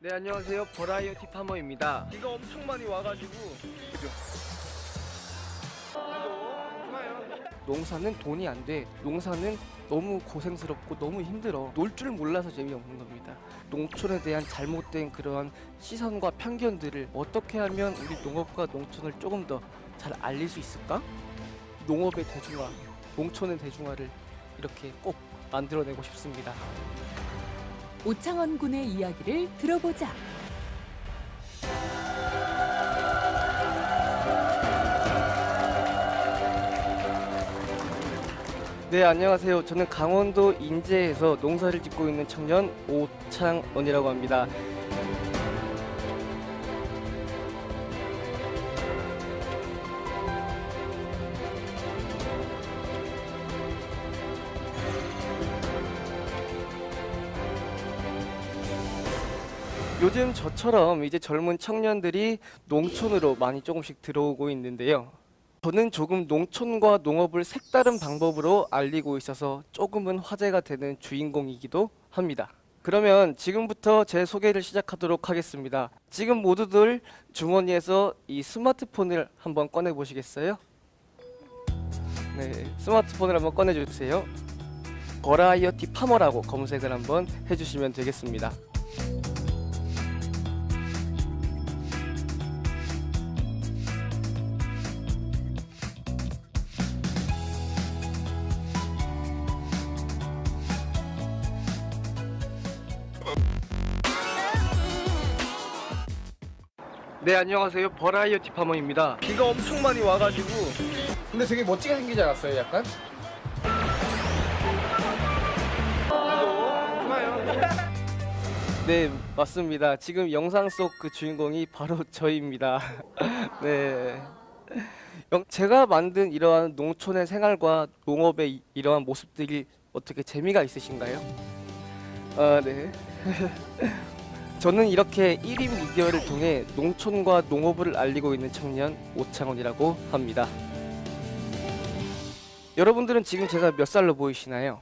네, 안녕하세요. 버라이어티 파머입니다. 비가 엄청 많이 와가지고 그죠? 좋아요. 농사는 돈이 안 돼. 농사는 너무 고생스럽고 너무 힘들어. 놀 줄 몰라서 재미없는 겁니다. 농촌에 대한 잘못된 그러한 시선과 편견들을 어떻게 하면 우리 농업과 농촌을 조금 더 잘 알릴 수 있을까? 농업의 대중화, 농촌의 대중화를 이렇게 꼭 만들어내고 싶습니다. 오창원 군의 이야기를 들어보자. 네, 안녕하세요. 저는 강원도 인제에서 농사를 짓고 있는 청년 오창원이라고 합니다. 요즘 저처럼 이제 젊은 청년들이 농촌으로 많이 조금씩 들어오고 있는데요. 저는 조금 농촌과 농업을 색다른 방법으로 알리고 있어서 조금은 화제가 되는 주인공이기도 합니다. 그러면 지금부터 제 소개를 시작하도록 하겠습니다. 지금 모두들 주머니에서 이 스마트폰을 한번 꺼내 보시겠어요? 네, 스마트폰을 한번 꺼내 주세요. 버라이어티 파머라고 검색을 한번 해주시면 되겠습니다. 네, 안녕하세요. 버라이어티 파머입니다. 비가 엄청 많이 와가지고 근데 되게 멋지게 생기지 않았어요, 약간? 좋아요. 네, 맞습니다. 지금 영상 속 그 주인공이 바로 저입니다. 네. 제가 만든 이러한 농촌의 생활과 농업의 이러한 모습들이 어떻게 재미가 있으신가요? 아, 네. 저는 이렇게 1인 미디어를 통해 농촌과 농업을 알리고 있는 청년 오창원이라고 합니다. 여러분들은 지금 제가 몇 살로 보이시나요?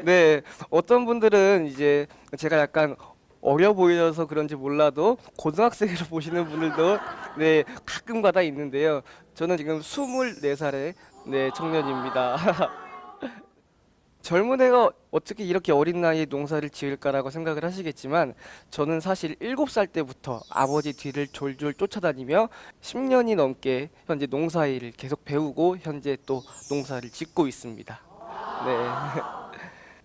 네, 어떤 분들은 이제 제가 약간 어려 보여서 그런지 몰라도 고등학생으로 보시는 분들도 네, 가끔가다 있는데요. 저는 지금 24살의 네, 청년입니다. 젊은 애가 어떻게 이렇게 어린 나이에 농사를 지을까라고 생각을 하시겠지만 저는 사실 7살 때부터 아버지 뒤를 졸졸 쫓아다니며 10년이 넘게 현재 농사일을 계속 배우고 현재 또 농사를 짓고 있습니다. 네.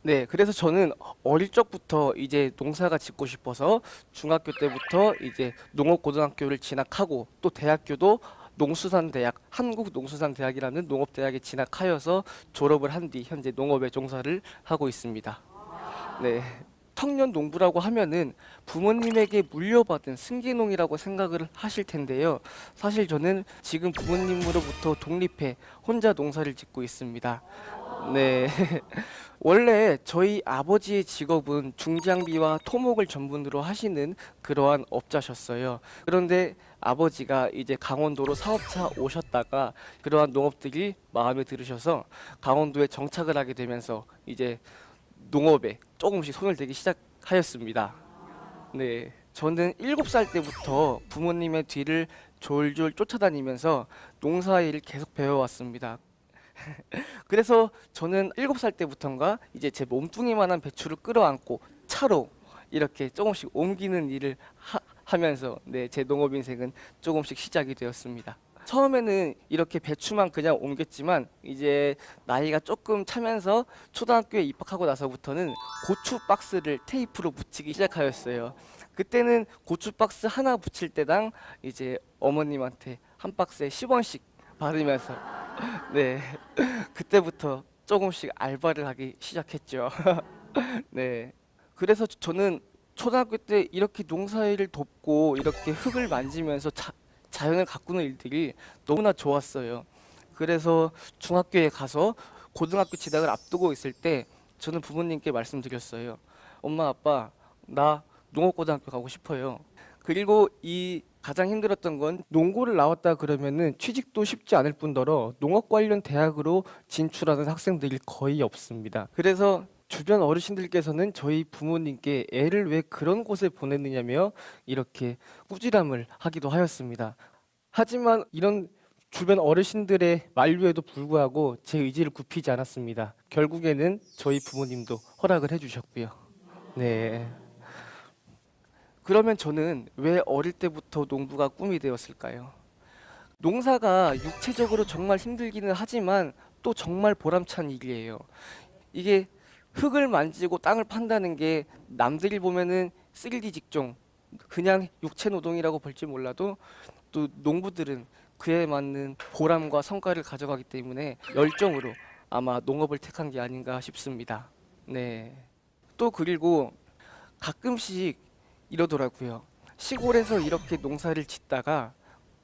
네, 그래서 저는 어릴 적부터 이제 농사가 짓고 싶어서 중학교 때부터 이제 농업고등학교를 진학하고 또 대학교도 농수산대학, 한국농수산대학이라는 농업대학에 진학하여서 졸업을 한 뒤 현재 농업에 종사를 하고 있습니다. 네. 청년 농부라고 하면은 부모님에게 물려받은 승계농이라고 생각을 하실 텐데요. 사실 저는 지금 부모님으로부터 독립해 혼자 농사를 짓고 있습니다. 네. 원래 저희 아버지의 직업은 중장비와 토목을 전문으로 하시는 그러한 업자셨어요. 그런데 아버지가 이제 강원도로 사업차 오셨다가 그러한 농업들이 마음에 들으셔서 강원도에 정착을 하게 되면서 이제 농업에 조금씩 손을 대기 시작하였습니다. 네. 저는 7살 때부터 부모님의 뒤를 졸졸 쫓아다니면서 농사일을 계속 배워왔습니다. 그래서 저는 7살 때부터인가 이제 제 몸뚱이만한 배추를 끌어안고 차로 이렇게 조금씩 옮기는 일을 하면서 네, 제 농업 인생은 조금씩 시작이 되었습니다. 처음에는 이렇게 배추만 그냥 옮겼지만 이제 나이가 조금 차면서 초등학교에 입학하고 나서부터는 고추 박스를 테이프로 붙이기 시작하였어요. 그때는 고추 박스 하나 붙일 때당 이제 어머님한테 한 박스에 10원씩 받으면서 네, 그때부터 조금씩 알바를 하기 시작했죠. 네, 그래서 저는 초등학교 때 이렇게 농사일을 돕고 이렇게 흙을 만지면서 자연을 가꾸는 일들이 너무나 좋았어요. 그래서 중학교에 가서 고등학교 진학을 앞두고 있을 때 저는 부모님께 말씀드렸어요. 엄마, 아빠, 나 농업고등학교 가고 싶어요. 그리고 이 가장 힘들었던 건 농고를 나왔다 그러면은 취직도 쉽지 않을 뿐더러 농업 관련 대학으로 진출하는 학생들이 거의 없습니다. 그래서 주변 어르신들께서는 저희 부모님께 애를 왜 그런 곳에 보냈느냐며 이렇게 꾸지람을 하기도 하였습니다. 하지만 이런 주변 어르신들의 만류에도 불구하고 제 의지를 굽히지 않았습니다. 결국에는 저희 부모님도 허락을 해주셨고요. 네. 그러면 저는 왜 어릴 때부터 농부가 꿈이 되었을까요? 농사가 육체적으로 정말 힘들기는 하지만 또 정말 보람찬 일이에요. 이게 흙을 만지고 땅을 판다는 게 남들이 보면은 3D 직종, 그냥 육체 노동이라고 볼지 몰라도 또 농부들은 그에 맞는 보람과 성과를 가져가기 때문에 열정으로 아마 농업을 택한 게 아닌가 싶습니다. 네. 또 그리고 가끔씩 이러더라고요. 시골에서 이렇게 농사를 짓다가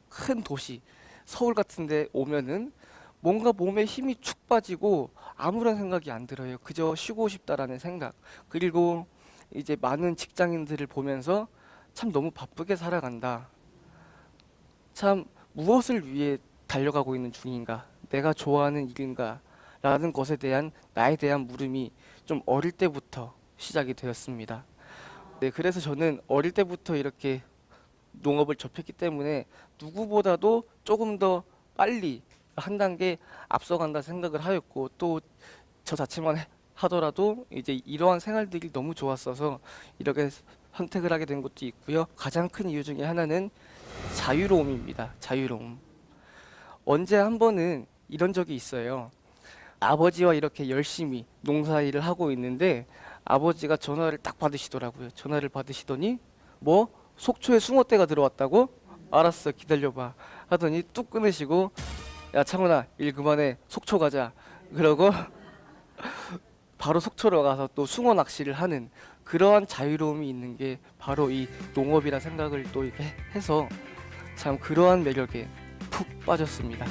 큰 도시, 서울 같은 데 오면은 뭔가 몸에 힘이 축 빠지고 아무런 생각이 안 들어요. 그저 쉬고 싶다라는 생각. 그리고 이제 많은 직장인들을 보면서 참 너무 바쁘게 살아간다. 참 무엇을 위해 달려가고 있는 중인가? 내가 좋아하는 일인가? 라는 것에 대한 나에 대한 물음이 좀 어릴 때부터 시작이 되었습니다. 네, 그래서 저는 어릴 때부터 이렇게 농업을 접했기 때문에 누구보다도 조금 더 빨리 한 단계 앞서간다 생각을 하였고 또 저 자체만 하더라도 이제 이러한 생활들이 너무 좋았어서 이렇게 선택을 하게 된 것도 있고요. 가장 큰 이유 중에 하나는 자유로움입니다. 자유로움. 언제 한 번은 이런 적이 있어요. 아버지와 이렇게 열심히 농사일을 하고 있는데 아버지가 전화를 딱 받으시더라고요. 전화를 받으시더니 뭐 속초에 숭어떼가 들어왔다고? 알았어, 기다려봐 하더니 뚝 끊으시고 야 창훈아 일 그만해 속초 가자 그러고 바로 속초로 가서 또 숭어 낚시를 하는 그러한 자유로움이 있는 게 바로 이 농업이라 생각을 또 이렇게 해서 참 그러한 매력에 푹 빠졌습니다.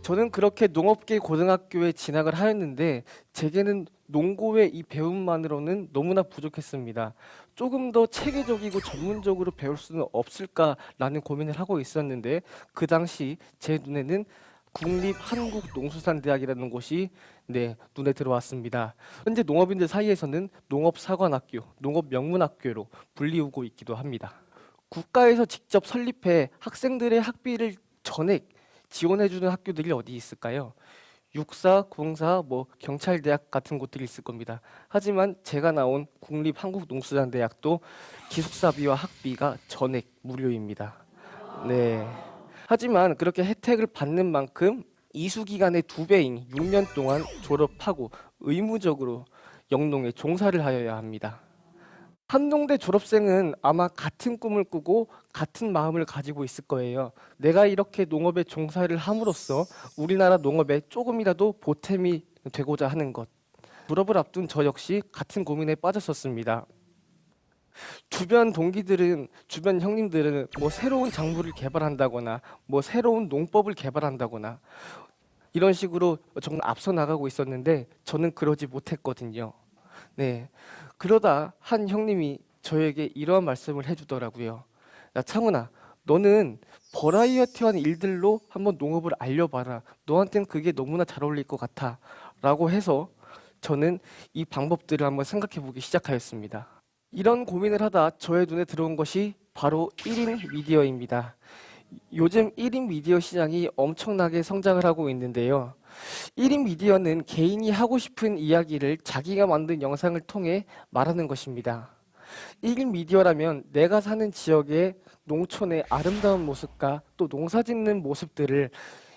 저는 그렇게 농업계 고등학교에 진학을 하였는데 제게는 농고의 이 배움만으로는 너무나 부족했습니다. 조금 더 체계적이고 전문적으로 배울 수는 없을까라는 고민을 하고 있었는데 그 당시 제 눈에는 국립한국농수산대학이라는 곳이 눈에 들어왔습니다. 현재 농업인들 사이에서는 농업사관학교, 농업명문학교로 불리우고 있기도 합니다. 국가에서 직접 설립해 학생들의 학비를 전액 지원해주는 학교들이 어디 있을까요? 육사, 공사, 경찰대학 같은 곳들이 있을 겁니다. 하지만 제가 나온 국립한국농수산대학도 기숙사비와 학비가 전액 무료입니다. 네. 하지만 그렇게 혜택을 받는 만큼 이수 기간의 2배인 6년 동안 졸업하고 의무적으로 영농에 종사를 하여야 합니다. 한농대 졸업생은 아마 같은 꿈을 꾸고 같은 마음을 가지고 있을 거예요. 내가 이렇게 농업에 종사를 함으로써 우리나라 농업에 조금이라도 보탬이 되고자 하는 것. 졸업을 앞둔 저 역시 같은 고민에 빠졌었습니다. 주변 동기들은, 주변 형님들은 새로운 작물을 개발한다거나 새로운 농법을 개발한다거나 이런 식으로 정말 앞서 나가고 있었는데 저는 그러지 못했거든요. 네. 그러다 한 형님이 저에게 이러한 말씀을 해주더라고요. 야 창훈아, 너는 버라이어티한 일들로 한번 농업을 알려봐라. 너한테는 그게 너무나 잘 어울릴 것 같아 라고 해서 저는 이 방법들을 한번 생각해 보기 시작하였습니다. 이런 고민을 하다 저의 눈에 들어온 것이 바로 1인 미디어입니다. 요즘 1인 미디어 시장이 엄청나게 성장을 하고 있는데요. 1인 미디어는 개인이 하고 싶은 이야기를 자기가 만든 영상을 통해 말하는 것입니다. 1인 미디어라면 내가 사는 지역의 농촌의 아름다운 모습과 또 농사 짓는 모습들을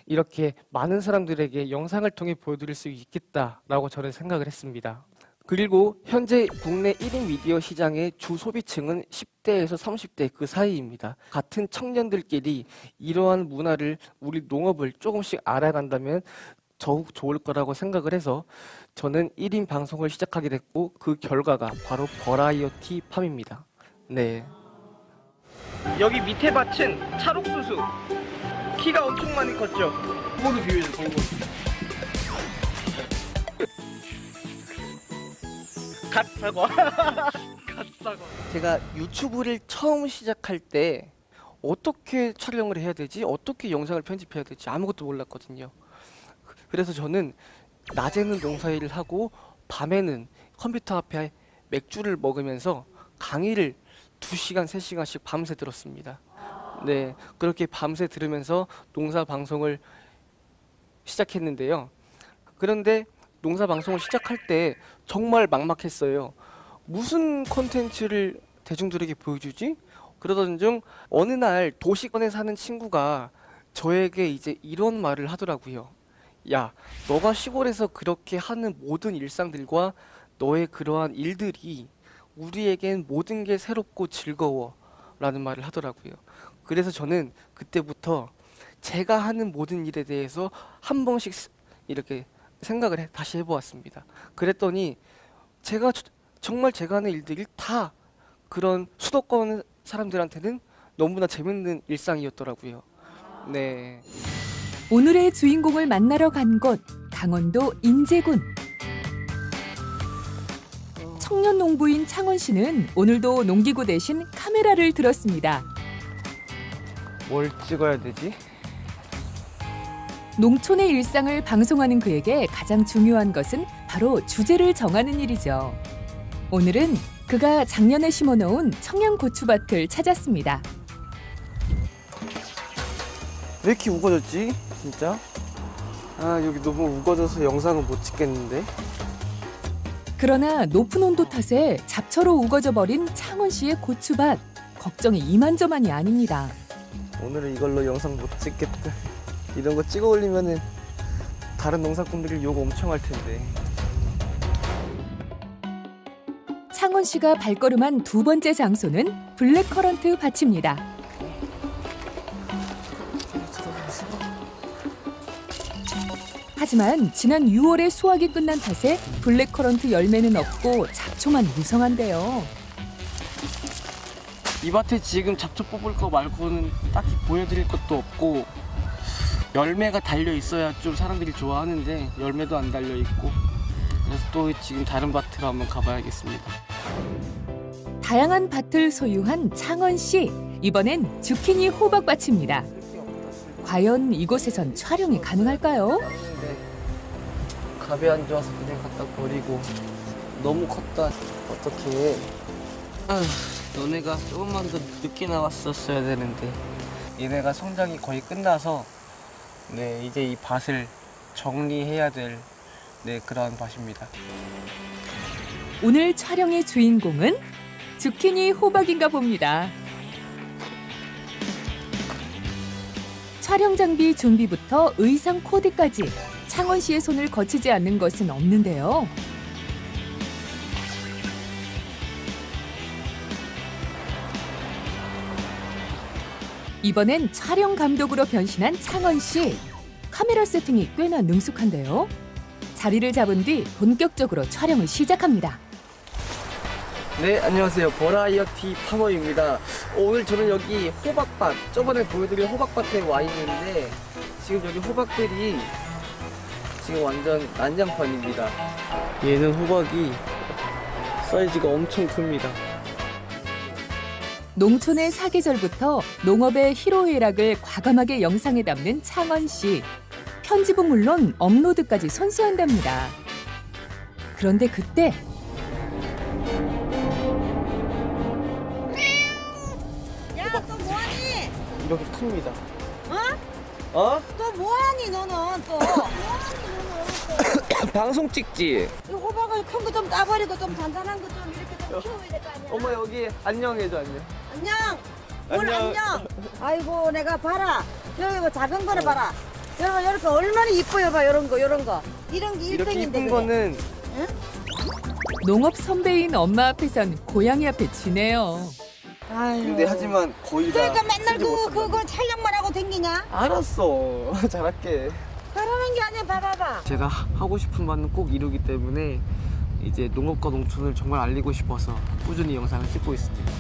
이렇게 많은 사람들에게 영상을 통해 보여드릴 수 있겠다라고 저는 생각을 했습니다. 그리고 현재 국내 1인 미디어 시장의 주 소비층은 10대에서 30대 그 사이입니다. 같은 청년들끼리 이러한 문화를, 우리 농업을 조금씩 알아간다면 더욱 좋을 거라고 생각을 해서 저는 1인 방송을 시작하게 됐고 그 결과가 바로 버라이어티 팜입니다. 네. 여기 밑에 밭은 찰옥수수. 키가 엄청 많이 컸죠. 그거로 비유해줘. 그거. 갓사과. 갓사과. 제가 유튜브를 처음 시작할 때 어떻게 촬영을 해야 되지? 어떻게 영상을 편집해야 되지? 아무것도 몰랐거든요. 그래서 저는 낮에는 농사일을 하고 밤에는 컴퓨터 앞에 맥주를 먹으면서 강의를 2시간, 3시간씩 밤새 들었습니다. 네, 그렇게 밤새 들으면서 농사 방송을 시작했는데요. 그런데 농사 방송을 시작할 때 정말 막막했어요. 무슨 콘텐츠를 대중들에게 보여주지? 그러던 중 어느 날 도시권에 사는 친구가 저에게 이제 이런 말을 하더라고요. 야, 너가 시골에서 그렇게 하는 모든 일상들과 너의 그러한 일들이 우리에겐 모든 게 새롭고 즐거워 라는 말을 하더라고요. 그래서 저는 그때부터 제가 하는 모든 일에 대해서 한 번씩 이렇게 생각을 다시 해보았습니다. 그랬더니 정말 제가 하는 일들이 다 그런 수도권 사람들한테는 너무나 재밌는 일상이었더라고요. 네. 오늘의 주인공을 만나러 간 곳 강원도 인제군. 청년 농부인 창원 씨는 오늘도 농기구 대신 카메라를 들었습니다. 뭘 찍어야 되지? 농촌의 일상을 방송하는 그에게 가장 중요한 것은 바로 주제를 정하는 일이죠. 오늘은 그가 작년에 심어놓은 청양고추밭을 찾았습니다. 왜 이렇게 우거졌지? 진짜? 아, 여기 너무 우거져서 영상은 못 찍겠는데? 그러나 높은 온도 탓에 잡초로 우거져 버린 창원 씨의 고추밭. 걱정이 이만저만이 아닙니다. 오늘은 이걸로 영상 못 찍겠다. 이런 거 찍어 올리면은 다른 농사꾼들이 욕 엄청 할 텐데. 창원 씨가 발걸음한 두 번째 장소는 블랙커런트 밭입니다. 하지만 지난 6월에 수확이 끝난 탓에 블랙커런트 열매는 없고 잡초만 무성한데요. 이 밭에 지금 잡초 뽑을 거 말고는 딱히 보여드릴 것도 없고, 열매가 달려 있어야 좀 사람들이 좋아하는데 열매도 안 달려 있고, 그래서 또 지금 다른 밭으로 한번 가봐야겠습니다. 다양한 밭을 소유한 창원 씨. 이번엔 주키니 호박밭입니다. 과연 이곳에선 촬영이 가능할까요? 갑이 안 좋아서 그냥 갖다 버리고. 너무 컸다. 어떡해. 너네가 조금만 더 늦게 나왔었어야 되는데. 얘네가 성장이 거의 끝나서 이제 이 밭을 정리해야 될 그러한 밭입니다. 오늘 촬영의 주인공은 주키니 호박인가 봅니다. 촬영 장비 준비부터 의상 코디까지 창원 씨의 손을 거치지 않는 것은 없는데요. 이번엔 촬영 감독으로 변신한 창원 씨. 카메라 세팅이 꽤나 능숙한데요. 자리를 잡은 뒤 본격적으로 촬영을 시작합니다. 네, 안녕하세요. 버라이어티 파머입니다. 오늘 저는 여기 호박밭, 저번에 보여드린 호박밭에 와 있는데 지금 여기 호박들이 지금 완전 난장판입니다. 얘는 호박이 사이즈가 엄청 큽니다. 농촌의 사계절부터 농업의 희로애락을 과감하게 영상에 담는 창원 씨. 편집은 물론 업로드까지 손수한답니다. 그런데 그때 야, 또 뭐하니? 이렇게 큽니다. 어? 어? 또 뭐하니 너는 또? 방송 찍지? 이 호박을 큰 거 좀 따버리고 좀 잔잔한 거 좀 이렇게 좀 키워야 될 거 아니야? 어머, 여기 안녕해줘, 안녕. 안녕. 뭘 안녕. 안녕. 아이고 내가 봐라. 여기 뭐 작은 거를 봐라. 여러분 이렇게 얼마나 이뻐요 봐 이런 거 이런 거. 이런 게 이렇게 1등인데 이쁜 거는 농업 선배인 엄마 앞에선 고양이 앞에 지네요. 아유. 근데 하지만 거의 다 그러니까 맨날 쓰지 못한다. 그거 촬영만 하고 댕기냐? 알았어. 잘할게. 그러는 게 아니야 봐봐봐. 제가 하고 싶은 바는 꼭 이루기 때문에 이제 농업과 농촌을 정말 알리고 싶어서 꾸준히 영상을 찍고 있습니다.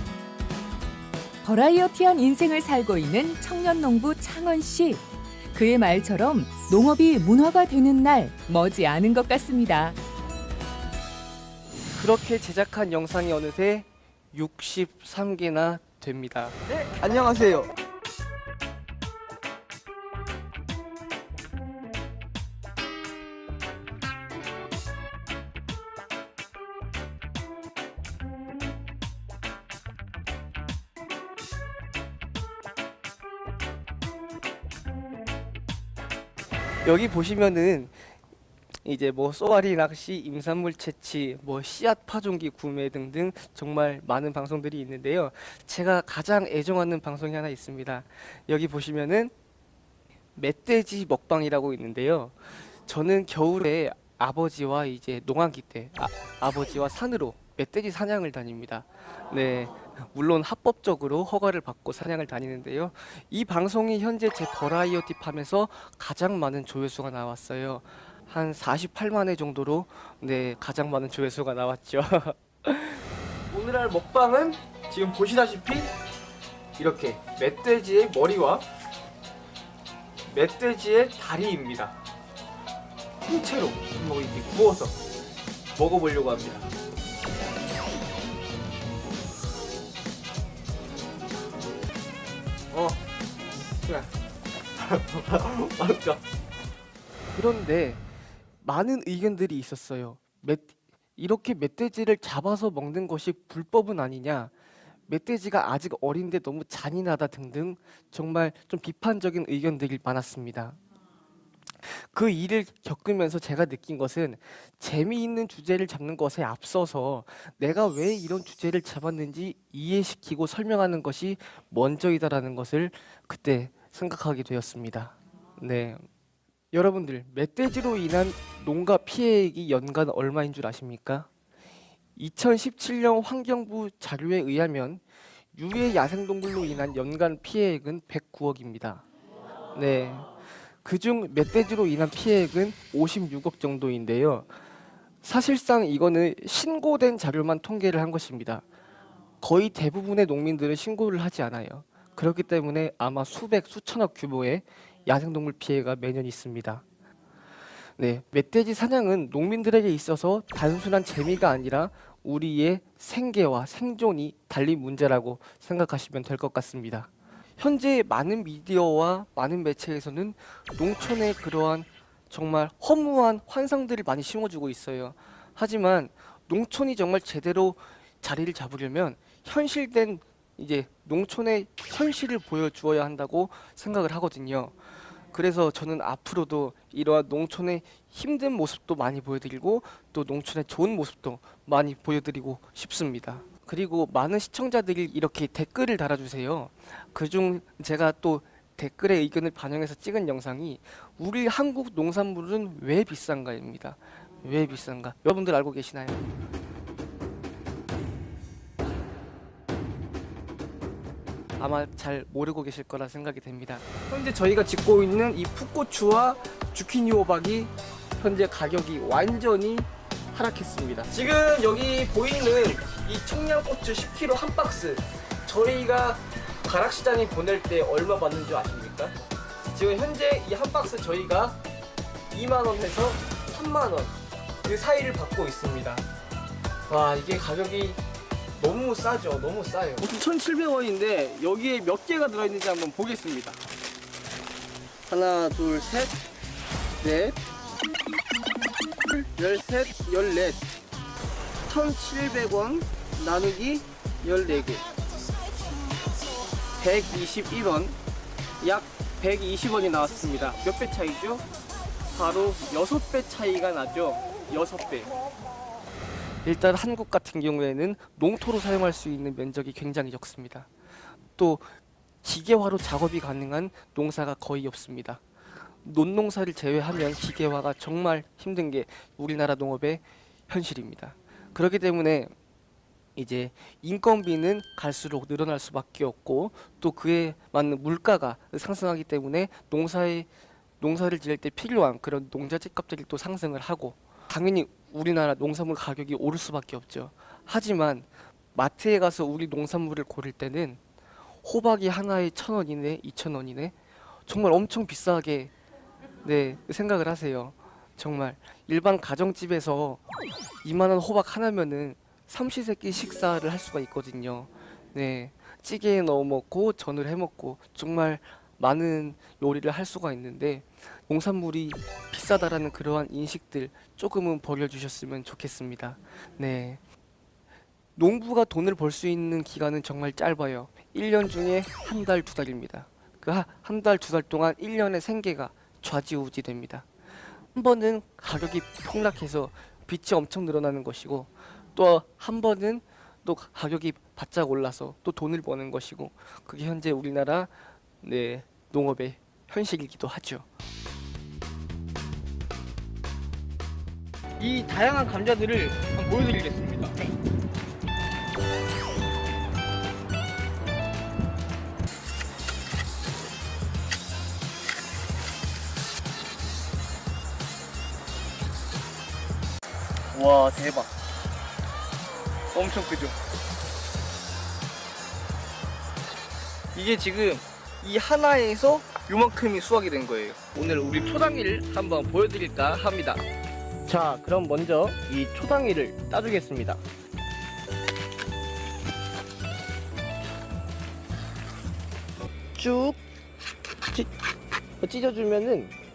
버라이어티한 인생을 살고 있는 청년 농부 창원 씨. 그의 말처럼 농업이 문화가 되는 날 머지 않은 것 같습니다. 그렇게 제작한 영상이 어느새 63개나 됩니다. 네, 안녕하세요. 여기 보시면은 이제 뭐 쏘가리 낚시, 임산물 채취, 뭐 씨앗 파종기 구매 등등 정말 많은 방송들이 있는데요. 제가 가장 애정하는 방송이 하나 있습니다. 여기 보시면은 멧돼지 먹방이라고 있는데요. 저는 겨울에 아버지와 이제 농한기 때 아버지와 산으로 멧돼지 사냥을 다닙니다. 네, 물론 합법적으로 허가를 받고 사냥을 다니는데요. 이 방송이 현재 제 버라이어티 팜에서 가장 많은 조회수가 나왔어요. 한 48만 회 정도로 네, 가장 많은 조회수가 나왔죠. 오늘 할 먹방은 지금 보시다시피 이렇게 멧돼지의 머리와 멧돼지의 다리입니다. 통째로 뭐 이렇게 구워서 먹어보려고 합니다. 그래. 맞죠? 그런데 많은 의견들이 있었어요. 이렇게 멧돼지를 잡아서 먹는 것이 불법은 아니냐? 멧돼지가 아직 어린데 너무 잔인하다 등등 정말 좀 비판적인 의견들이 많았습니다. 그 일을 겪으면서 제가 느낀 것은 재미있는 주제를 잡는 것에 앞서서 내가 왜 이런 주제를 잡았는지 이해시키고 설명하는 것이 먼저이다라는 것을 그때 생각하게 되었습니다. 네. 여러분들, 멧돼지로 인한 농가 피해액이 연간 얼마인 줄 아십니까? 2017년 환경부 자료에 의하면 유해 야생동물로 인한 연간 피해액은 109억입니다. 네. 그중 멧돼지로 인한 피해액은 56억 정도인데요. 사실상 이거는 신고된 자료만 통계를 한 것입니다. 거의 대부분의 농민들은 신고를 하지 않아요. 그렇기 때문에 아마 수백, 수천억 규모의 야생동물 피해가 매년 있습니다. 네, 멧돼지 사냥은 농민들에게 있어서 단순한 재미가 아니라 우리의 생계와 생존이 달린 문제라고 생각하시면 될 것 같습니다. 현재 많은 미디어와 많은 매체에서는 농촌의 그러한 정말 허무한 환상들을 많이 심어주고 있어요. 하지만 농촌이 정말 제대로 자리를 잡으려면 현실된 이제 농촌의 현실을 보여주어야 한다고 생각을 하거든요. 그래서 저는 앞으로도 이러한 농촌의 힘든 모습도 많이 보여드리고 또 농촌의 좋은 모습도 많이 보여드리고 싶습니다. 그리고 많은 시청자들이 이렇게 댓글을 달아주세요. 그중 제가 또 댓글의 의견을 반영해서 찍은 영상이 우리 한국 농산물은 왜 비싼가입니다. 왜 비싼가? 여러분들 알고 계시나요? 아마 잘 모르고 계실 거라 생각이 됩니다. 현재 저희가 짓고 있는 이 풋고추와 주키니 호박이 현재 가격이 완전히 하락했습니다. 지금 여기 보이는 이 청양고추 10kg 한 박스 저희가 가락시장에 보낼 때 얼마 받는 줄 아십니까? 지금 현재 이 한 박스 저희가 2만원에서 3만원 그 사이를 받고 있습니다. 와, 이게 가격이 너무 싸죠. 너무 싸요. 9,700원인데 여기에 몇 개가 들어있는지 한번 보겠습니다. 하나, 둘, 셋, 넷, 열셋, 열넷. 1,700원 나누기 14개. 121원. 약 120원이 나왔습니다. 몇 배 차이죠? 바로 6배 차이가 나죠. 6배. 일단 한국 같은 경우에는 농토로 사용할 수 있는 면적이 굉장히 적습니다. 또 기계화로 작업이 가능한 농사가 거의 없습니다. 논농사를 제외하면 기계화가 정말 힘든 게 우리나라 농업의 현실입니다. 그렇기 때문에 이제 인건비는 갈수록 늘어날 수밖에 없고 또 그에 맞는 물가가 상승하기 때문에 농사를 지을 때 필요한 그런 농자재 값들이 또 상승을 하고 당연히 우리나라 농산물 가격이 오를 수밖에 없죠. 하지만 마트에 가서 우리 농산물을 고를 때는 호박이 하나에 1,000원이네, 2,000원이네 정말 엄청 비싸게 네, 생각을 하세요. 정말 일반 가정집에서 2만원 호박 하나면은 삼시세끼 식사를 할 수가 있거든요. 네, 찌개에 넣어 먹고 전을 해 먹고 정말 많은 요리를 할 수가 있는데 농산물이 비싸다라는 그러한 인식들 조금은 버려주셨으면 좋겠습니다. 네, 농부가 돈을 벌 수 있는 기간은 정말 짧아요. 1년 중에 한 달, 두 달입니다. 그 한 달, 두 달 동안 1년의 생계가 좌지우지 됩니다. 한 번은 가격이 폭락해서 빚이 엄청 늘어나는 것이고, 또 한 번은 또 가격이 바짝 올라서 또 돈을 버는 것이고, 그게 현재 우리나라 농업의 현실이기도 하죠. 이 다양한 감자들을 한번 보여드리겠습니다. 와, 대박. 엄청 크죠? 이게 지금 이 하나에서 요만큼이 수확이 된 거예요. 오늘 우리 초당이를 한번 보여드릴까 합니다. 자, 그럼 먼저 이 초당이를 따주겠습니다. 쭉 찢어주면은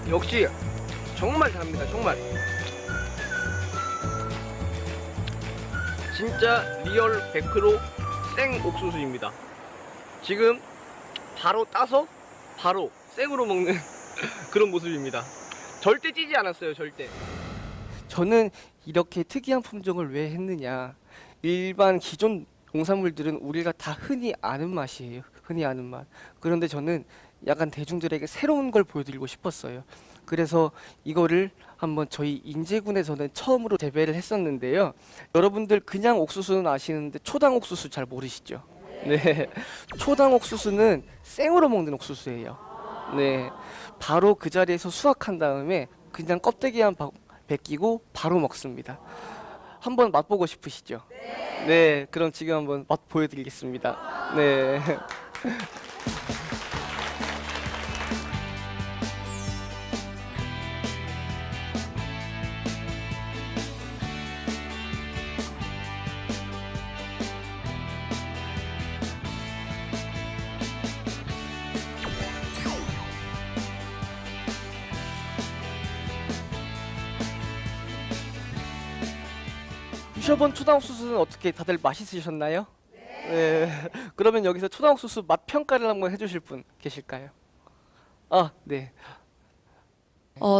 역시 정말 답니다. 정말 진짜 리얼 100% 생 옥수수입니다. 지금 바로 따서 바로 생으로 먹는 그런 모습입니다. 절대 찌지 않았어요. 절대. 저는 이렇게 특이한 품종을 왜 했느냐, 일반 기존 농산물들은 우리가 다 흔히 아는 맛이에요. 흔히 아는 맛. 그런데 저는 약간 대중들에게 새로운 걸 보여드리고 싶었어요. 그래서 이거를 한번 저희 인제군에서는 처음으로 재배를 했었는데요. 여러분들 그냥 옥수수는 아시는데 초당 옥수수 잘 모르시죠? 네, 초당 옥수수는 생으로 먹는 옥수수예요. 네, 바로 그 자리에서 수확한 다음에 그냥 껍데기만 벗기고 바로 먹습니다. 한번 맛보고 싶으시죠? 네, 그럼 지금 한번 맛 보여드리겠습니다. 네. 드셔본 초당옥수수는 어떻게 다들 맛있으셨나요? 네. 그러면 여기서 초당옥수수 맛 평가를 한번 해주실 분 계실까요? 아, 네.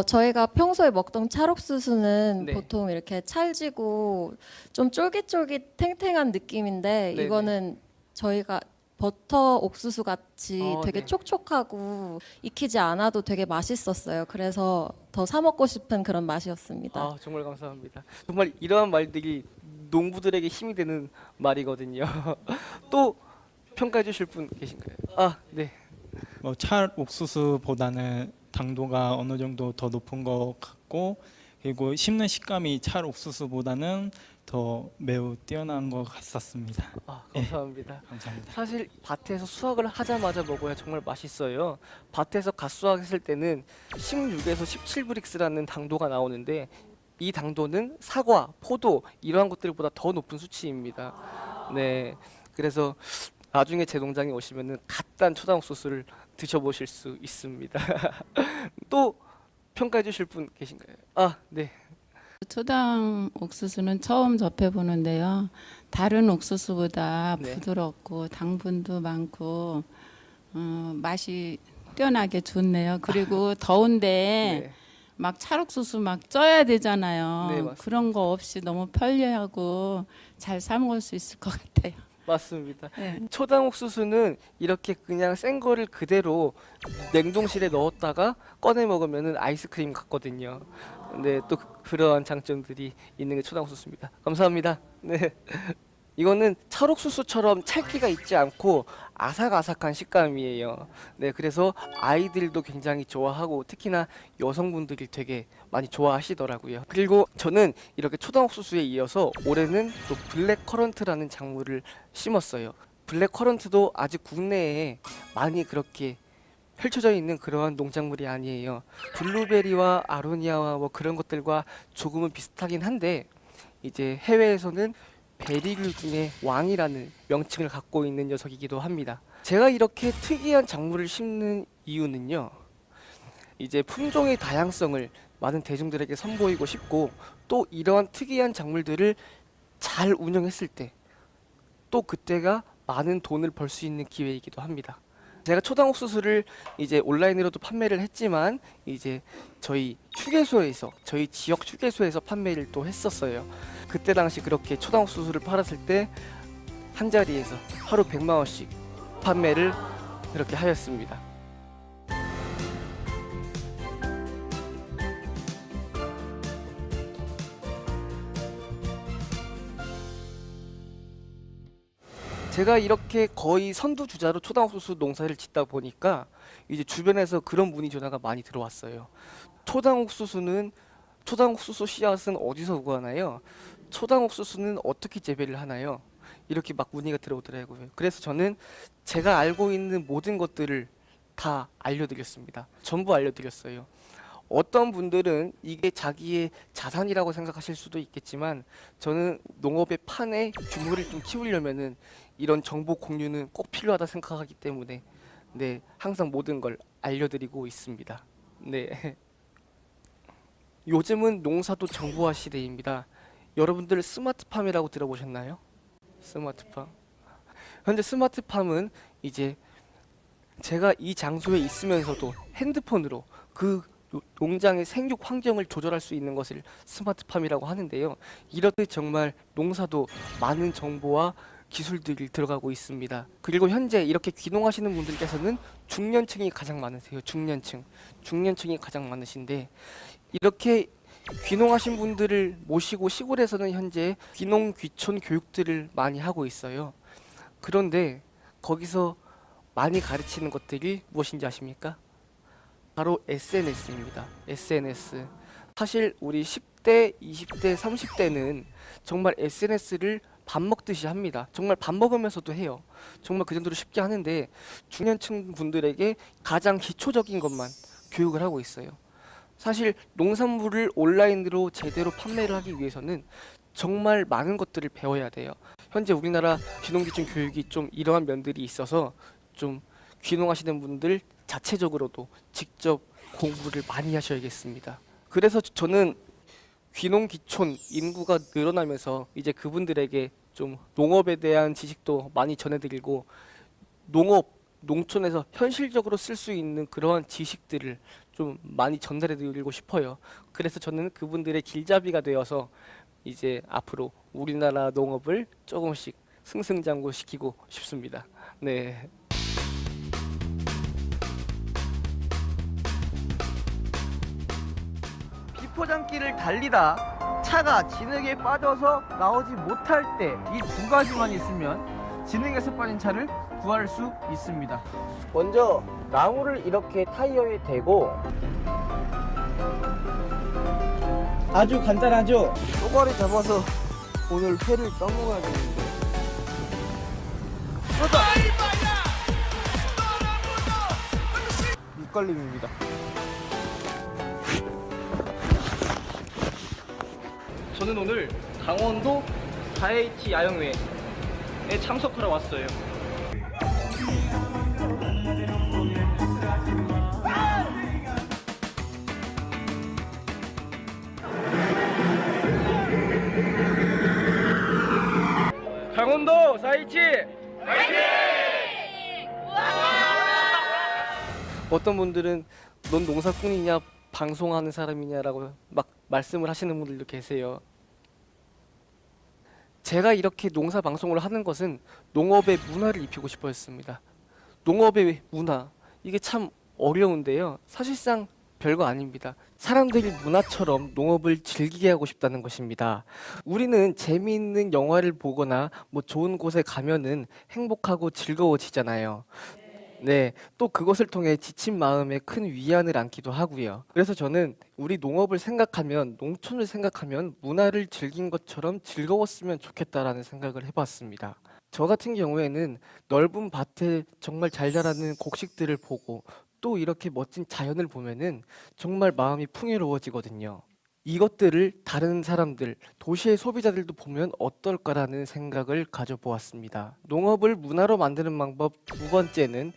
저희가 평소에 먹던 찰옥수수는 네. 보통 이렇게 찰지고 좀 쫄깃쫄깃 탱탱한 느낌인데 네네. 이거는 저희가 버터 옥수수 같이 되게 네. 촉촉하고 익히지 않아도 되게 맛있었어요. 그래서 더 사 먹고 싶은 그런 맛이었습니다. 아, 정말 감사합니다. 정말 이러한 말들이 농부들에게 힘이 되는 말이거든요. 또 평가해 주실 분 계신가요? 아, 네. 찰 옥수수보다는 당도가 어느 정도 더 높은 것 같고, 그리고 씹는 식감이 찰 옥수수보다는 더 매우 뛰어난 것 같았습니다. 아, 감사합니다. 예, 감사합니다. 사실 밭에서 수확을 하자마자 먹어야 정말 맛있어요. 밭에서 갓 수확했을 때는 16에서 17브릭스라는 당도가 나오는데, 이 당도는 사과, 포도 이러한 것들보다 더 높은 수치입니다. 네, 그래서 나중에 제 농장에 오시면은 갓단 초당옥수수를 드셔보실 수 있습니다. 또 평가해 주실 분 계신가요? 아, 네. 초당 옥수수는 처음 접해보는데요. 다른 옥수수보다 네. 부드럽고 당분도 많고 맛이 뛰어나게 좋네요. 그리고 더운데 네. 막 찰옥수수 막 쪄야 되잖아요. 네, 맞습니다. 그런 거 없이 너무 편리하고 잘 사 먹을 수 있을 것 같아요. 맞습니다. 네. 초당 옥수수는 이렇게 그냥 센 거를 그대로 냉동실에 넣었다가 꺼내 먹으면은 아이스크림 같거든요. 네, 또 그러한 장점들이 있는 게 초당 옥수수입니다. 감사합니다. 네. 이거는 찰옥수수처럼 찰기가 있지 않고 아삭아삭한 식감이에요. 네, 그래서 아이들도 굉장히 좋아하고 특히나 여성분들이 되게 많이 좋아하시더라고요. 그리고 저는 이렇게 초당 옥수수에 이어서 올해는 또 블랙 커런트라는 작물을 심었어요. 블랙 커런트도 아직 국내에 많이 그렇게 펼쳐져 있는 그러한 농작물이 아니에요. 블루베리와 아로니아와 뭐 그런 것들과 조금은 비슷하긴 한데, 이제 해외에서는 베리류 중에 왕이라는 명칭을 갖고 있는 녀석이기도 합니다. 제가 이렇게 특이한 작물을 심는 이유는요, 이제 품종의 다양성을 많은 대중들에게 선보이고 싶고 또 이러한 특이한 작물들을 잘 운영했을 때 또 그때가 많은 돈을 벌 수 있는 기회이기도 합니다. 제가 초당 옥수수를 이제 온라인으로도 판매를 했지만 이제 저희 휴게소에서 저희 지역 휴게소에서 판매를 또 했었어요. 그때 당시 그렇게 초당 옥수수를 팔았을 때 한 자리에서 하루 100만 원씩 판매를 그렇게 하였습니다. 제가 이렇게 거의 선두주자로 초당옥수수 농사를 짓다 보니까 이제 주변에서 그런 문의 전화가 많이 들어왔어요. 초당옥수수 씨앗은 어디서 구하나요? 초당옥수수는 어떻게 재배를 하나요? 이렇게 막 문의가 들어오더라고요. 그래서 저는 제가 알고 있는 모든 것들을 다 알려드렸습니다. 전부 알려드렸어요. 어떤 분들은 이게 자기의 자산이라고 생각하실 수도 있겠지만 저는 농업의 판에 규모를 좀 키우려면은 이런 정보 공유는 꼭 필요하다 생각하기 때문에 네, 항상 모든 걸 알려드리고 있습니다. 네. 요즘은 농사도 정보화 시대입니다. 여러분들 스마트팜이라고 들어보셨나요? 스마트팜. 현재 스마트팜은 이제 제가 이 장소에 있으면서도 핸드폰으로 그 농장의 생육 환경을 조절할 수 있는 것을 스마트팜이라고 하는데요. 이렇게 정말 농사도 많은 정보와 기술들이 들어가고 있습니다. 그리고 현재 이렇게 귀농하시는 분들께서는 중년층이 가장 많으세요. 중년층이 가장 많으신데 이렇게 귀농하신 분들을 모시고 시골에서는 현재 귀농 귀촌 교육들을 많이 하고 있어요. 그런데 거기서 많이 가르치는 것들이 무엇인지 아십니까? 바로 SNS입니다. SNS. 사실 우리 10대, 20대, 30대는 정말 SNS를 밥 먹듯이 합니다. 정말 밥 먹으면서도 해요. 정말 그 정도로 쉽게 하는데 중년층 분들에게 가장 기초적인 것만 교육을 하고 있어요. 사실 농산물을 온라인으로 제대로 판매를 하기 위해서는 정말 많은 것들을 배워야 돼요. 현재 우리나라 귀농귀촌 교육이 좀 이러한 면들이 있어서 좀 귀농하시는 분들 자체적으로도 직접 공부를 많이 하셔야겠습니다. 그래서 저는 귀농귀촌 인구가 늘어나면서 이제 그분들에게 좀 농업에 대한 지식도 많이 전해드리고 농촌에서 현실적으로 쓸 수 있는 그러한 지식들을 좀 많이 전달해드리고 싶어요. 그래서 저는 그분들의 길잡이가 되어서 이제 앞으로 우리나라 농업을 조금씩 승승장구시키고 싶습니다. 네. 비포장길을 달리다 차가 진흙에 빠져서 나오지 못할 때 이 두 가지만 있으면 진흙에서 빠진 차를 구할 수 있습니다. 먼저 나무를 이렇게 타이어에 대고 아주 간단하죠? 쪼가리 잡아서 오늘 회를 떠먹어야 되는데. 밑걸림입니다. 저는 오늘 강원도 4H 야영회에 참석하러 왔어요. 강원도 4H 어떤 분들은 넌 농사꾼이냐 방송하는 사람이냐라고 막 말씀을 하시는 분들도 계세요. 제가 이렇게 농사 방송을 하는 것은 농업의 문화를 입히고 싶었습니다. 농업의 문화, 이게 참 어려운데요. 사실상 별거 아닙니다. 사람들이 문화처럼 농업을 즐기게 하고 싶다는 것입니다. 우리는 재미있는 영화를 보거나 뭐 좋은 곳에 가면은 행복하고 즐거워지잖아요. 네, 또 그것을 통해 지친 마음에 큰 위안을 안기도 하고요. 그래서 저는 우리 농업을 생각하면, 농촌을 생각하면 문화를 즐긴 것처럼 즐거웠으면 좋겠다라는 생각을 해봤습니다. 저 같은 경우에는 넓은 밭에 정말 잘 자라는 곡식들을 보고 또 이렇게 멋진 자연을 보면은 정말 마음이 풍요로워지거든요. 이것들을 다른 사람들, 도시의 소비자들도 보면 어떨까라는 생각을 가져보았습니다. 농업을 문화로 만드는 방법 두 번째는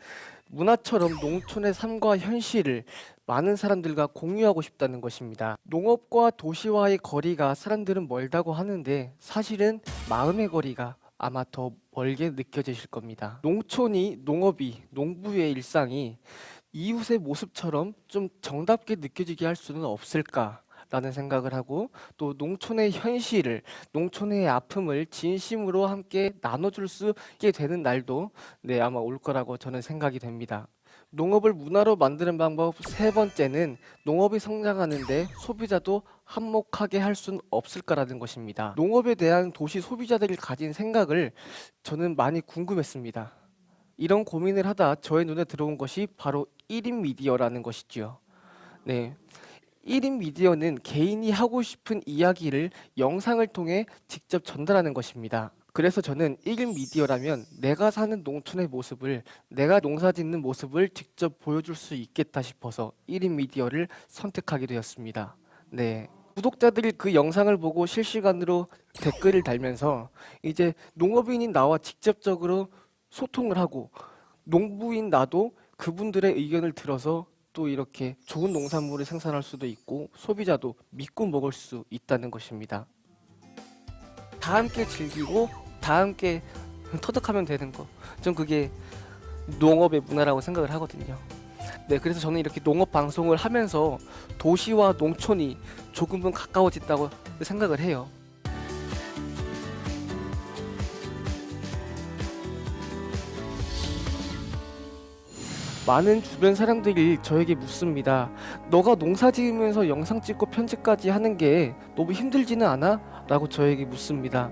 문화처럼 농촌의 삶과 현실을 많은 사람들과 공유하고 싶다는 것입니다. 농업과 도시와의 거리가 사람들은 멀다고 하는데 사실은 마음의 거리가 아마 더 멀게 느껴지실 겁니다. 농촌이, 농업이, 농부의 일상이 이웃의 모습처럼 좀 정답게 느껴지게 할 수는 없을까? 라는 생각을 하고 또 농촌의 현실을, 농촌의 아픔을 진심으로 함께 나눠줄 수 있게 되는 날도 아마 올 거라고 저는 생각이 됩니다. 농업을 문화로 만드는 방법 세 번째는 농업이 성장하는데 소비자도 한몫하게 할 수는 없을까라는 것입니다. 농업에 대한 도시 소비자들이 가진 생각을 저는 많이 궁금했습니다. 이런 고민을 하다 저의 눈에 들어온 것이 바로 1인 미디어라는 것이지요. 네. 1인 미디어는 개인이 하고 싶은 이야기를 영상을 통해 직접 전달하는 것입니다. 그래서 저는 1인 미디어라면 내가 사는 농촌의 모습을, 내가 농사 짓는 모습을 직접 보여줄 수 있겠다 싶어서 1인 미디어를 선택하게 되었습니다. 네. 구독자들이 그 영상을 보고 실시간으로 댓글을 달면서 이제 농업인인 나와 직접적으로 소통을 하고 농부인 나도 그분들의 의견을 들어서 또 이렇게 좋은 농산물을 생산할 수도 있고 소비자도 믿고 먹을 수 있다는 것입니다. 다 함께 즐기고 다 함께 터득하면 되는 거. 전 그게 농업의 문화라고 생각을 하거든요. 네, 그래서 저는 이렇게 농업 방송을 하면서 도시와 농촌이 조금은 가까워진다고 생각을 해요. 많은 주변 사람들이 저에게 묻습니다. 너가 농사 지으면서 영상 찍고 편집까지 하는 게 너무 힘들지는 않아? 라고 저에게 묻습니다.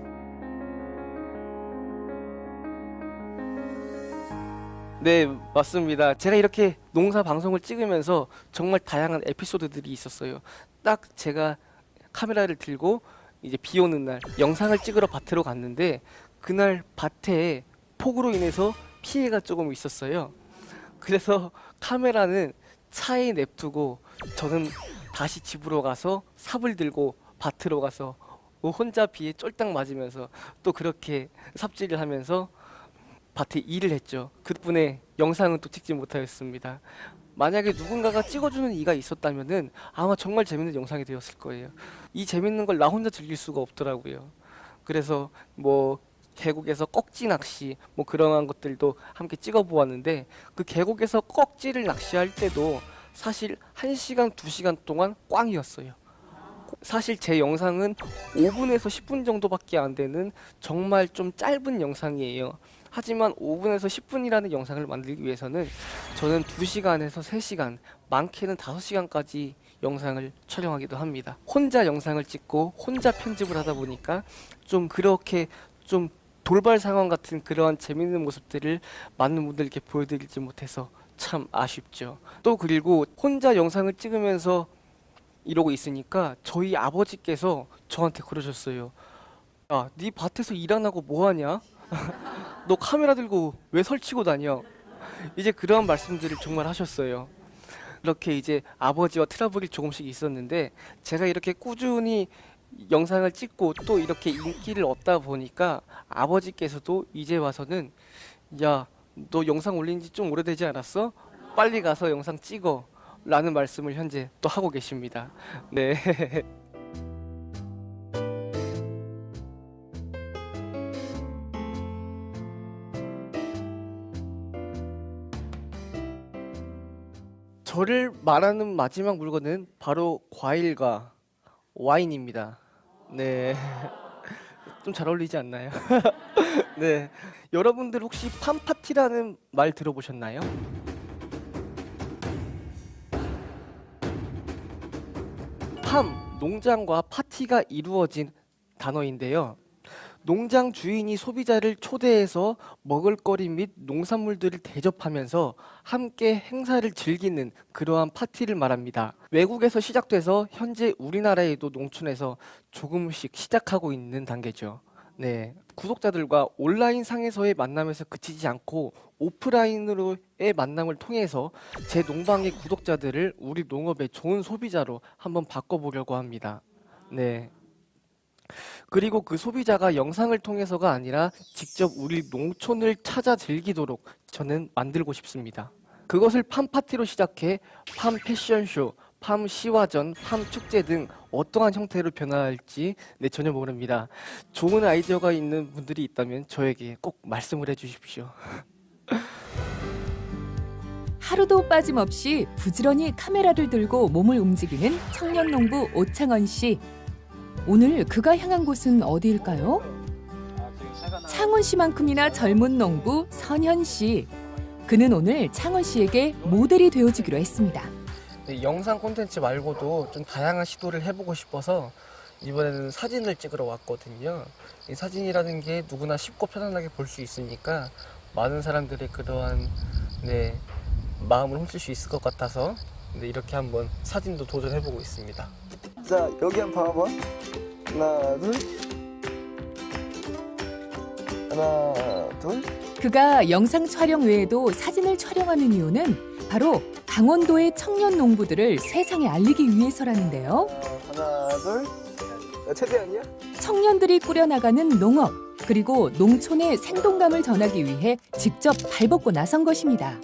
네, 맞습니다. 제가 이렇게 농사 방송을 찍으면서 정말 다양한 에피소드들이 있었어요. 딱 제가 카메라를 들고 이제 비 오는 날 영상을 찍으러 밭으로 갔는데 그날 밭에 폭우로 인해서 피해가 조금 있었어요. 그래서 카메라는 차에 냅두고 저는 다시 집으로 가서 삽을 들고 밭으로 가서 혼자 비에 쫄딱 맞으면서 또 그렇게 삽질을 하면서 밭에 일을 했죠. 그 덕분에 영상은 또 찍지 못하였습니다. 만약에 누군가가 찍어주는 이가 있었다면은 아마 정말 재밌는 영상이 되었을 거예요. 이 재밌는 걸 나 혼자 즐길 수가 없더라고요. 그래서 뭐 계곡에서 꺽지 낚시 뭐 그런 것들도 함께 찍어 보았는데 그 계곡에서 꺽지를 낚시할 때도 사실 1시간, 2시간 동안 꽝이었어요. 사실 제 영상은 5분에서 10분 정도밖에 안 되는 정말 좀 짧은 영상이에요. 하지만 5분에서 10분이라는 영상을 만들기 위해서는 저는 2시간에서 3시간, 많게는 5시간까지 영상을 촬영하기도 합니다. 혼자 영상을 찍고 혼자 편집을 하다 보니까 좀 그렇게 좀 돌발 상황 같은 그러한 재밌는 모습들을 많은 분들께 보여드리지 못해서 참 아쉽죠. 또 그리고 혼자 영상을 찍으면서 이러고 있으니까 저희 아버지께서 저한테 그러셨어요. 야, 네 밭에서 일 안 하고 뭐 하냐? 너 카메라 들고 왜 설치고 다녀? 이제 그러한 말씀들을 정말 하셨어요. 이렇게 이제 아버지와 트러블이 조금씩 있었는데 제가 이렇게 꾸준히 영상을 찍고 또 이렇게 인기를 얻다 보니까 아버지께서도 이제 와서는 야, 너 영상 올린 지 좀 오래되지 않았어? 빨리 가서 영상 찍어 라는 말씀을 현재 또 하고 계십니다. 네. 저를 말하는 마지막 물건은 바로 과일과 와인입니다. 네. 좀 잘 어울리지 않나요? 네. 여러분들 혹시 팜파티라는 말 들어보셨나요? 팜, 농장과 파티가 이루어진 단어인데요. 농장 주인이 소비자를 초대해서 먹을거리 및 농산물들을 대접하면서 함께 행사를 즐기는 그러한 파티를 말합니다. 외국에서 시작돼서 현재 우리나라에도 농촌에서 조금씩 시작하고 있는 단계죠. 네, 구독자들과 온라인 상에서의 만남에서 그치지 않고 오프라인으로의 만남을 통해서 제 농방의 구독자들을 우리 농업의 좋은 소비자로 한번 바꿔보려고 합니다. 네. 그리고 그 소비자가 영상을 통해서가 아니라 직접 우리 농촌을 찾아 즐기도록 저는 만들고 싶습니다. 그것을 팜 파티로 시작해 팜 패션쇼, 팜 시화전, 팜 축제 등 어떠한 형태로 변화할지 전혀 모릅니다. 좋은 아이디어가 있는 분들이 있다면 저에게 꼭 말씀을 해주십시오. 하루도 빠짐없이 부지런히 카메라를 들고 몸을 움직이는 청년 농부 오창원 씨. 오늘 그가 향한 곳은 어디일까요? 창원 씨만큼이나 젊은 농부 선현 씨. 그는 오늘 창원 씨에게 모델이 되어주기로 했습니다. 영상 콘텐츠 말고도 좀 다양한 시도를 해보고 싶어서 이번에는 사진을 찍으러 왔거든요. 이 사진이라는 게 누구나 쉽고 편안하게 볼 수 있으니까 많은 사람들의 그러한 마음을 훔칠 수 있을 것 같아서 이렇게 한번 사진도 도전해보고 있습니다. 자, 여기 한번 봐봐. 하나, 둘. 하나, 둘. 그가 영상 촬영 외에도 사진을 촬영하는 이유는 바로 강원도의 청년 농부들을 세상에 알리기 위해서라는데요. 하나, 둘. 최대한이야? 청년들이 꾸려나가는 농업, 그리고 농촌의 생동감을 전하기 위해 직접 발벗고 나선 것입니다.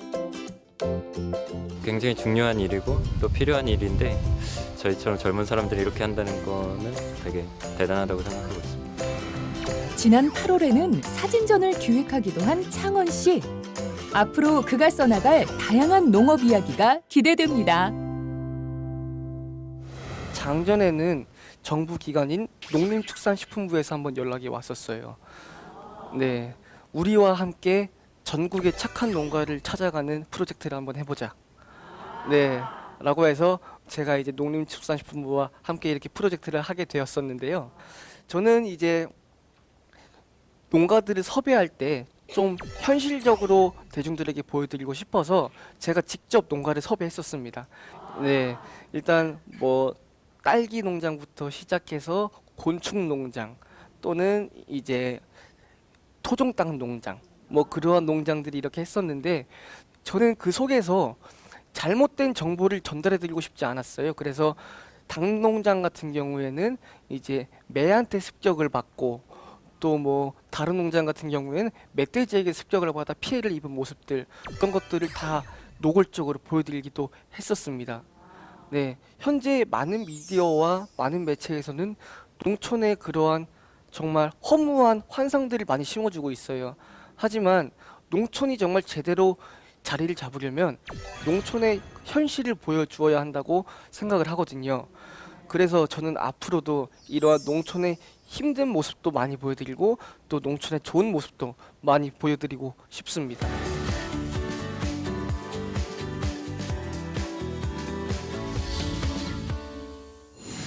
굉장히 중요한 일이고 또 필요한 일인데 저희처럼 젊은 사람들이 이렇게 한다는 거는 되게 대단하다고 생각하고 있습니다. 지난 8월에는 사진전을 기획하기도 한 창원 씨. 앞으로 그가 써나갈 다양한 농업 이야기가 기대됩니다. 작년에는 정부 기관인 농림축산식품부에서 한번 연락이 왔었어요. 네, 우리와 함께 전국의 착한 농가를 찾아가는 프로젝트를 한번 해보자. 네, 라고 해서 제가 이제 농림축산식품부와 함께 이렇게 프로젝트를 하게 되었었는데요. 저는 이제 농가들을 섭외할 때 좀 현실적으로 대중들에게 보여드리고 싶어서 제가 직접 농가를 섭외했었습니다. 네, 일단 뭐 딸기 농장부터 시작해서 곤충 농장 또는 이제 토종닭 농장 뭐 그러한 농장들이 이렇게 했었는데 저는 그 속에서 잘못된 정보를 전달해드리고 싶지 않았어요. 그래서 닭 농장 같은 경우에는 이제 매한테 습격을 받고 또 뭐 다른 농장 같은 경우에는 멧돼지에게 습격을 받아 피해를 입은 모습들 어떤 것들을 다 노골적으로 보여드리기도 했었습니다. 네, 현재 많은 미디어와 많은 매체에서는 농촌의 그러한 정말 허무한 환상들을 많이 심어주고 있어요. 하지만 농촌이 정말 제대로 자리를 잡으려면 농촌의 현실을 보여주어야 한다고 생각을 하거든요. 그래서 저는 앞으로도 이러한 농촌의 힘든 모습도 많이 보여드리고 또 농촌의 좋은 모습도 많이 보여드리고 싶습니다.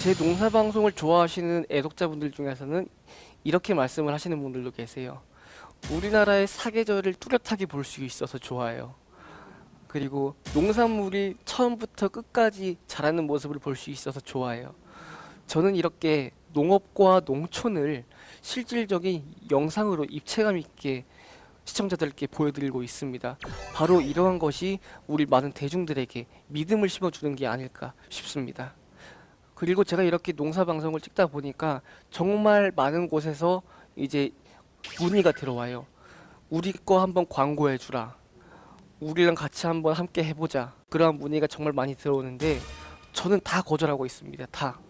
제 농사 방송을 좋아하시는 애독자분들 중에서는 이렇게 말씀을 하시는 분들도 계세요. 우리나라의 사계절을 뚜렷하게 볼 수 있어서 좋아요. 그리고 농산물이 처음부터 끝까지 자라는 모습을 볼 수 있어서 좋아요. 저는 이렇게 농업과 농촌을 실질적인 영상으로 입체감 있게 시청자들께 보여드리고 있습니다. 바로 이러한 것이 우리 많은 대중들에게 믿음을 심어주는 게 아닐까 싶습니다. 그리고 제가 이렇게 농사 방송을 찍다 보니까 정말 많은 곳에서 이제 문의가 들어와요. 우리 거 한번 광고해 주라. 우리랑 같이 한번 함께 해보자. 그러한 문의가 정말 많이 들어오는데 저는 다 거절하고 있습니다. 다.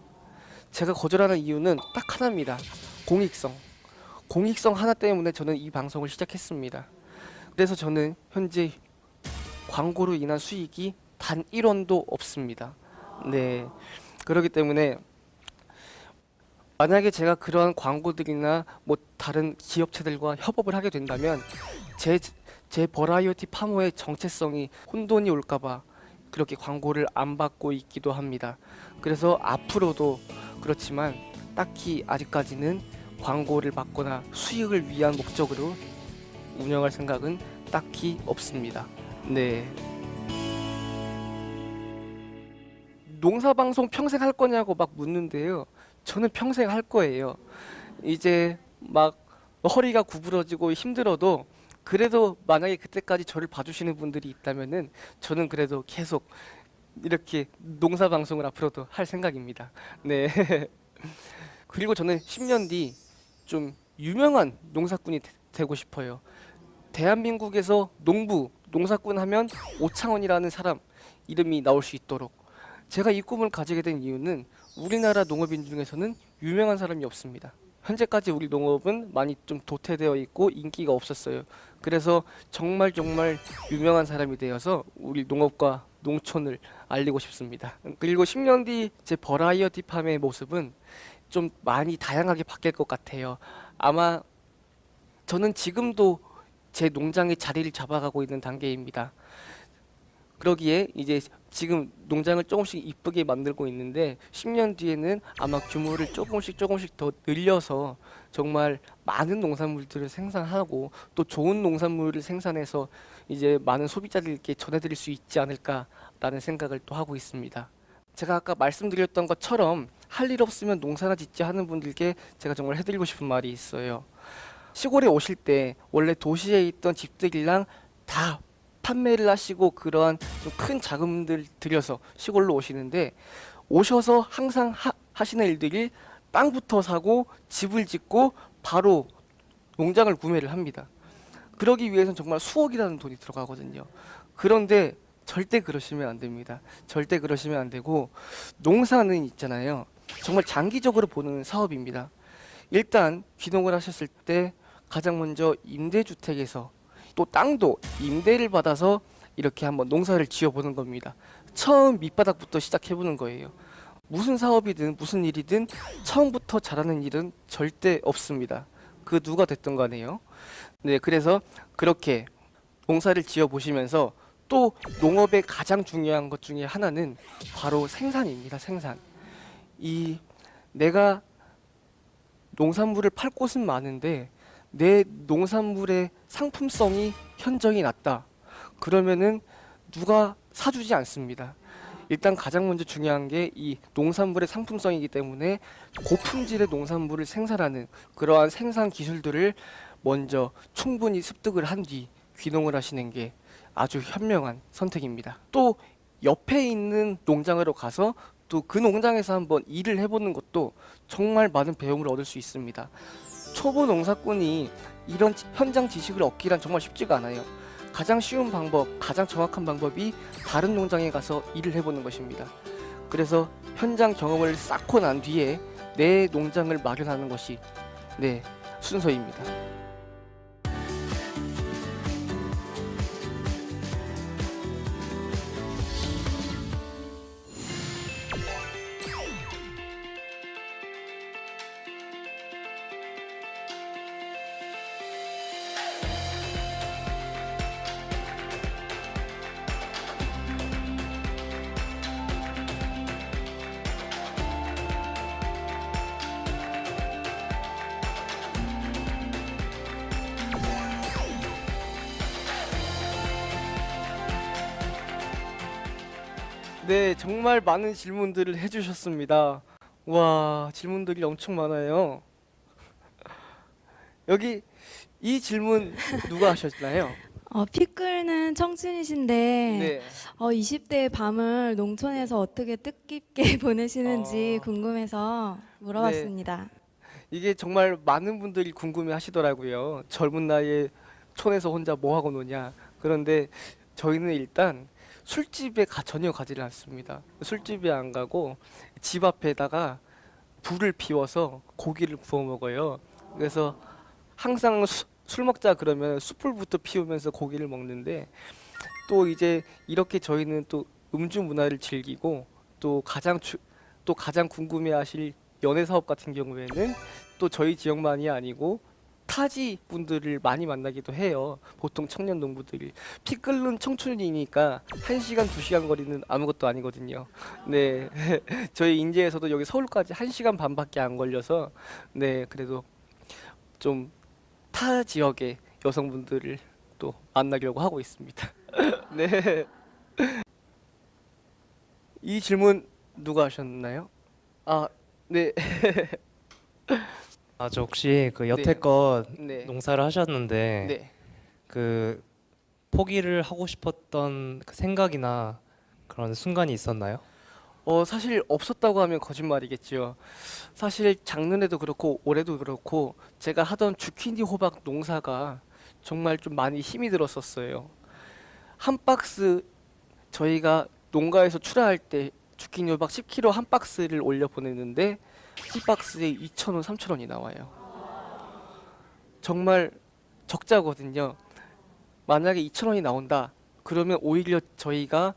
제가 거절하는 이유는 딱 하나입니다. 공익성. 공익성 하나 때문에 저는 이 방송을 시작했습니다. 그래서 저는 현재 광고로 인한 수익이 단 1원도 없습니다. 네. 그렇기 때문에 만약에 제가 그러한 광고들이나 뭐 다른 기업체들과 협업을 하게 된다면 제 버라이어티 파머의 정체성이 혼돈이 올까봐 그렇게 광고를 안 받고 있기도 합니다. 그래서 앞으로도 그렇지만 딱히 아직까지는 광고를 받거나 수익을 위한 목적으로 운영할 생각은 딱히 없습니다. 네. 농사방송 평생 할 거냐고 막 묻는데요. 저는 평생 할 거예요. 이제 막 허리가 구부러지고 힘들어도 그래도 만약에 그때까지 저를 봐주시는 분들이 있다면은 저는 그래도 계속 이렇게 농사 방송을 앞으로도 할 생각입니다. 네. 그리고 저는 10년 뒤 좀 유명한 농사꾼이 되고 싶어요. 대한민국에서 농사꾼 하면 오창원이라는 사람 이름이 나올 수 있도록 제가 이 꿈을 가지게 된 이유는 우리나라 농업인 중에서는 유명한 사람이 없습니다. 현재까지 우리 농업은 많이 좀 도태되어 있고 인기가 없었어요. 그래서 정말 유명한 사람이 되어서 우리 농업과 농촌을 알리고 싶습니다. 그리고 10년 뒤 제 버라이어티 팜의 모습은 좀 많이 다양하게 바뀔 것 같아요. 아마 저는 지금도 제 농장의 자리를 잡아가고 있는 단계입니다. 그러기에 이제 지금 농장을 조금씩 이쁘게 만들고 있는데 10년 뒤에는 아마 규모를 조금씩 더 늘려서 정말 많은 농산물들을 생산하고 또 좋은 농산물을 생산해서 이제 많은 소비자들께 전해드릴 수 있지 않을까라는 생각을 또 하고 있습니다. 제가 아까 말씀드렸던 것처럼 할 일 없으면 농사나 짓지 하는 분들께 제가 정말 해드리고 싶은 말이 있어요. 시골에 오실 때 원래 도시에 있던 집들이랑 다 판매를 하시고 그러한 좀 큰 자금들 들여서 시골로 오시는데 오셔서 항상 하시는 일들이 땅부터 사고 집을 짓고 바로 농장을 구매를 합니다. 그러기 위해서는 정말 수억이라는 돈이 들어가거든요. 그런데 절대 그러시면 안 됩니다. 절대 그러시면 안 되고 농사는 있잖아요. 정말 장기적으로 보는 사업입니다. 일단 귀농을 하셨을 때 가장 먼저 임대주택에서 또 땅도 임대를 받아서 이렇게 한번 농사를 지어보는 겁니다. 처음 밑바닥부터 시작해보는 거예요. 무슨 사업이든 무슨 일이든 처음부터 잘하는 일은 절대 없습니다. 그 누가 됐든 간에요. 네, 그래서 그렇게 농사를 지어보시면서 또 농업의 가장 중요한 것 중에 하나는 바로 생산입니다. 생산. 내가 농산물을 팔 곳은 많은데 내 농산물의 상품성이 현저히 낮다. 그러면은 누가 사주지 않습니다. 일단 가장 먼저 중요한 게 이 농산물의 상품성이기 때문에 고품질의 농산물을 생산하는 그러한 생산 기술들을 먼저 충분히 습득을 한 뒤 귀농을 하시는 게 아주 현명한 선택입니다. 또 옆에 있는 농장으로 가서 또 그 농장에서 한번 일을 해보는 것도 정말 많은 배움을 얻을 수 있습니다. 초보 농사꾼이 이런 현장 지식을 얻기란 정말 쉽지가 않아요. 가장 쉬운 방법, 가장 정확한 방법이 다른 농장에 가서 일을 해보는 것입니다. 그래서 현장 경험을 쌓고 난 뒤에 내 농장을 마련하는 것이 순서입니다. 네, 정말 많은 질문들을 해주셨습니다. 와, 질문들이 엄청 많아요. 여기 이 질문 누가 하셨나요? 피 끓는 청춘이신데 네. 20대의 밤을 농촌에서 어떻게 뜻깊게 보내시는지 궁금해서 물어봤습니다. 이게 정말 많은 분들이 궁금해 하시더라고요. 젊은 나이에 촌에서 혼자 뭐 하고 노냐. 그런데 저희는 일단 술집에 전혀 가지를 않습니다. 술집에 안 가고 집 앞에다가 불을 피워서 고기를 구워 먹어요. 그래서 항상 술 먹자 그러면 숯불부터 피우면서 고기를 먹는데 또 이제 이렇게 저희는 또 음주 문화를 즐기고 또 가장 궁금해하실 연애 사업 같은 경우에는 또 저희 지역만이 아니고 타지 분들을 많이 만나기도 해요. 보통 청년 농부들이 피 끓는 청춘이니까 1시간 2시간 거리는 아무것도 아니거든요. 네, 저희 인제에서도 여기 서울까지 1시간 반밖에 안 걸려서 그래도 좀 타 지역의 여성분들을 또 만나려고 하고 있습니다. 네, 이 질문 누가 하셨나요? 네. 저 혹시 그 여태껏 네. 농사를 하셨는데 네. 그 포기를 하고 싶었던 그 생각이나 그런 순간이 있었나요? 사실 없었다고 하면 거짓말이겠죠. 사실 작년에도 그렇고 올해도 그렇고 제가 하던 주키니 호박 농사가 정말 좀 많이 힘이 들었었어요. 한 박스 저희가 농가에서 출하할 때 주키니 호박 10kg 한 박스를 올려 보냈는데 한 박스에 2,000원, 3,000원이 나와요. 정말 적자거든요. 만약에 2,000원이 나온다. 그러면 오히려 저희가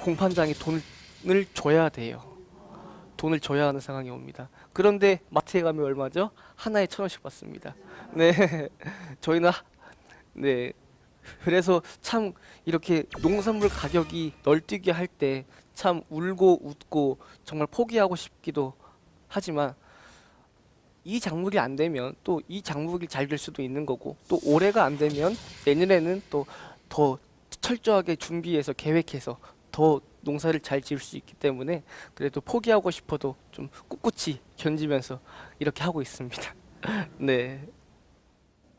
공판장에 돈을 줘야 돼요. 돈을 줘야 하는 상황이 옵니다. 그런데 마트에 가면 얼마죠? 하나에 1,000원씩 받습니다. 네, 저희는 네. 그래서 참 이렇게 농산물 가격이 널뛰게 할 때 참 울고 웃고 정말 포기하고 싶기도 하지만 이 작물이 안 되면 또 이 작물이 잘 될 수도 있는 거고 또 올해가 안 되면 내년에는 또 더 철저하게 준비해서 계획해서 더 농사를 잘 지을 수 있기 때문에 그래도 포기하고 싶어도 좀 꿋꿋이 견디면서 이렇게 하고 있습니다. 네.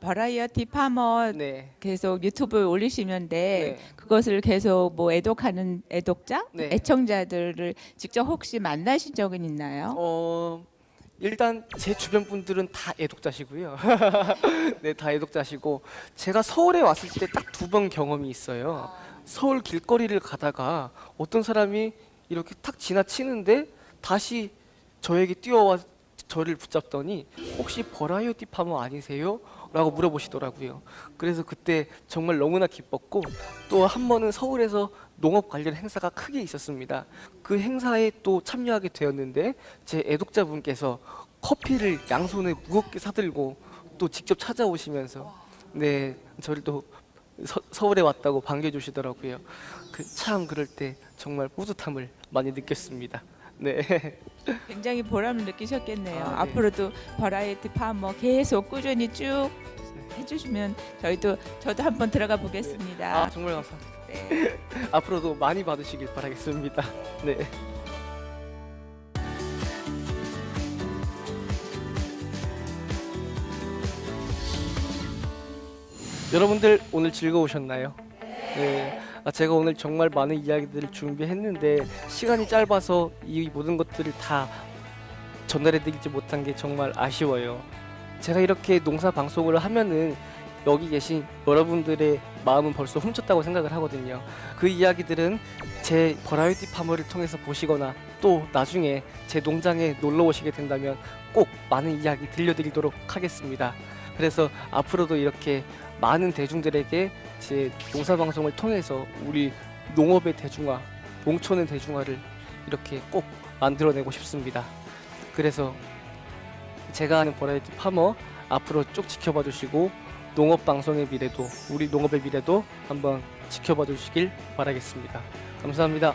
버라이어티 파머 네. 계속 유튜브에 올리시는데 네. 그것을 계속 뭐 애독하는 애독자, 네. 애청자들을 직접 혹시 만나신 적은 있나요? 일단 제 주변 분들은 다 애독자시고요. 네, 다 애독자시고 제가 서울에 왔을 때 딱 2번 경험이 있어요. 서울 길거리를 가다가 어떤 사람이 이렇게 탁 지나치는데 다시 저에게 뛰어와 저를 붙잡더니 혹시 버라이어티 파머 아니세요? 라고 물어보시더라고요. 그래서 그때 정말 너무나 기뻤고 또 한 번은 서울에서 농업 관련 행사가 크게 있었습니다. 그 행사에 또 참여하게 되었는데 제 애독자분께서 커피를 양손에 무겁게 사들고 또 직접 찾아오시면서 네 저를 또 서울에 왔다고 반겨주시더라고요. 참 그럴 때 정말 뿌듯함을 많이 느꼈습니다. 네. 굉장히 보람을 느끼셨겠네요. 아, 네. 앞으로도 버라이어티 파머 계속 꾸준히 쭉 해주시면 저도 한번 들어가 보겠습니다. 아 정말 감사합니다. 네. 앞으로도 많이 받으시길 바라겠습니다. 네. 여러분들 오늘 즐거우셨나요? 네. 제가 오늘 정말 많은 이야기들을 준비했는데 시간이 짧아서 이 모든 것들을 다 전달해드리지 못한 게 정말 아쉬워요. 제가 이렇게 농사 방송을 하면은 여기 계신 여러분들의 마음은 벌써 훔쳤다고 생각을 하거든요. 그 이야기들은 제 버라이어티 파머를 통해서 보시거나 또 나중에 제 농장에 놀러 오시게 된다면 꼭 많은 이야기 들려드리도록 하겠습니다. 그래서 앞으로도 이렇게 많은 대중들에게 제 농사 방송을 통해서 우리 농업의 대중화, 농촌의 대중화를 이렇게 꼭 만들어내고 싶습니다. 그래서 제가 하는 버라이어티 파머 앞으로 쭉 지켜봐 주시고 농업 방송의 미래도 우리 농업의 미래도 한번 지켜봐 주시길 바라겠습니다. 감사합니다.